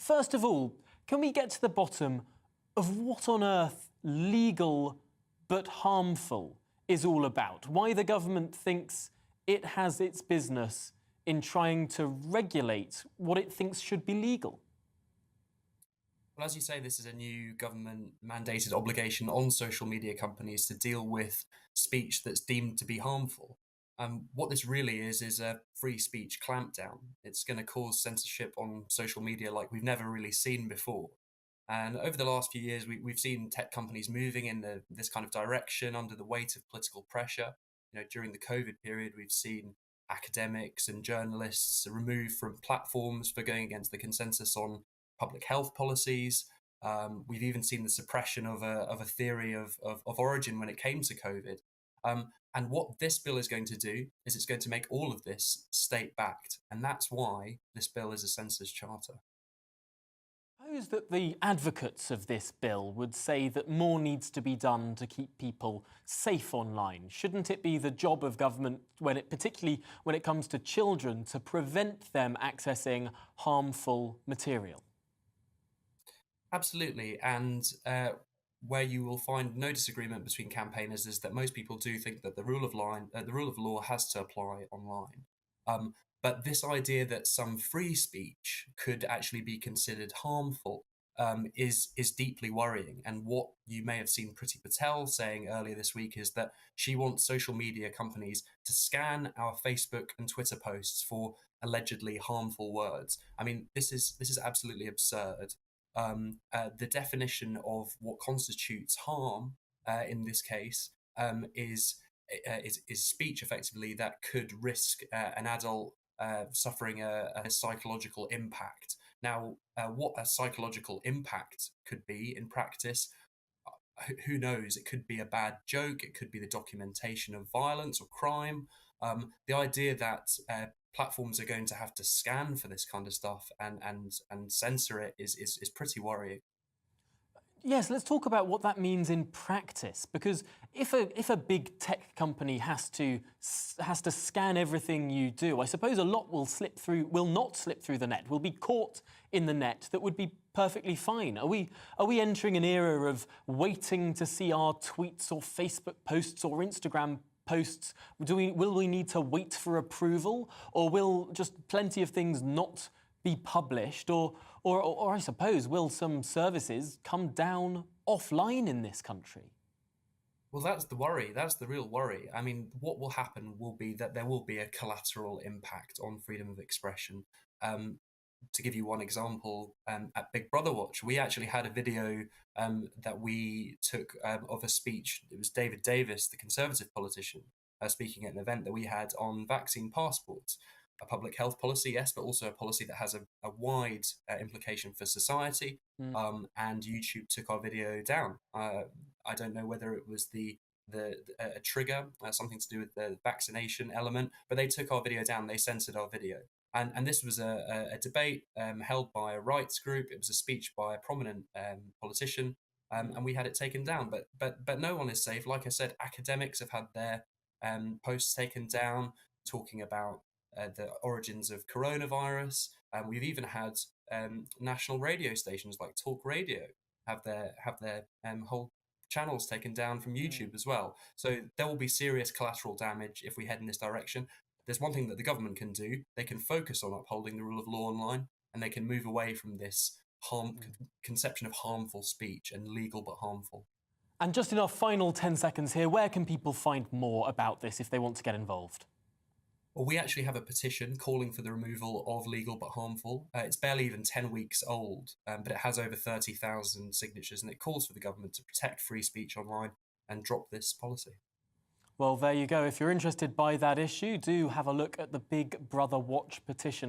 First of all, can we get to the bottom of what on earth legal but harmful is all about? Why the government thinks it has its business in trying to regulate what it thinks should be legal? Well, as you say, this is a new government mandated obligation on social media companies to deal with speech that's deemed to be harmful. What this really is a free speech clampdown. It's going to cause censorship on social media like we've never really seen before. And over the last few years, we've seen tech companies moving in this kind of direction under the weight of political pressure. During the COVID period, we've seen academics and journalists removed from platforms for going against the consensus on public health policies. We've even seen the suppression of a theory of origin when it came to COVID. And what this bill is going to do is it's going to make all of this state-backed. And that's why this bill is a censor's charter. Suppose that the advocates of this bill would say that more needs to be done to keep people safe online. Shouldn't it be the job of government, particularly when it comes to children, to prevent them accessing harmful material? Absolutely. And where you will find no disagreement between campaigners is that most people do think that the rule of law has to apply online. But this idea that some free speech could actually be considered harmful is deeply worrying. And what you may have seen Priti Patel saying earlier this week is that she wants social media companies to scan our Facebook and Twitter posts for allegedly harmful words. I mean, this is absolutely absurd. The definition of what constitutes harm in this case is speech effectively that could risk an adult suffering a psychological impact. Now, what a psychological impact could be in practice, who knows? It could be a bad joke. It could be the documentation of violence or crime. The idea that platforms are going to have to scan for this kind of stuff and censor it is pretty worrying. Yes, let's talk about what that means in practice. Because if a big tech company has to scan everything you do, I suppose a lot will not slip through the net, will be caught in the net that would be perfectly fine. Are we entering an era of waiting to see our tweets or Facebook posts or Instagram posts? Will we need to wait for approval, or will just plenty of things not be published, or I suppose, will some services come down offline in this country? Well, that's the worry. That's the real worry. I mean, what will happen will be that there will be a collateral impact on freedom of expression. To give you one example, at Big Brother Watch, we actually had a video that we took of a speech. It was David Davis, the Conservative politician, speaking at an event that we had on vaccine passports. A public health policy, yes, but also a policy that has a wide implication for society. And YouTube took our video down. I don't know whether it was a trigger, something to do with the vaccination element, but they took our video down. They censored our video. And this was a debate held by a rights group. It was a speech by a prominent politician, and we had it taken down. But no one is safe. Like I said, academics have had their posts taken down, talking about the origins of coronavirus. We've even had national radio stations like Talk Radio have their whole channels taken down from YouTube as well. So there will be serious collateral damage if we head in this direction. There's one thing that the government can do. They can focus on upholding the rule of law online, and they can move away from this conception of harmful speech and legal but harmful. And just in our final 10 seconds here, where can people find more about this if they want to get involved? Well, we actually have a petition calling for the removal of legal but harmful. It's barely even 10 weeks old, but it has over 30,000 signatures, and it calls for the government to protect free speech online and drop this policy. Well, there you go. If you're interested by that issue, do have a look at the Big Brother Watch petition.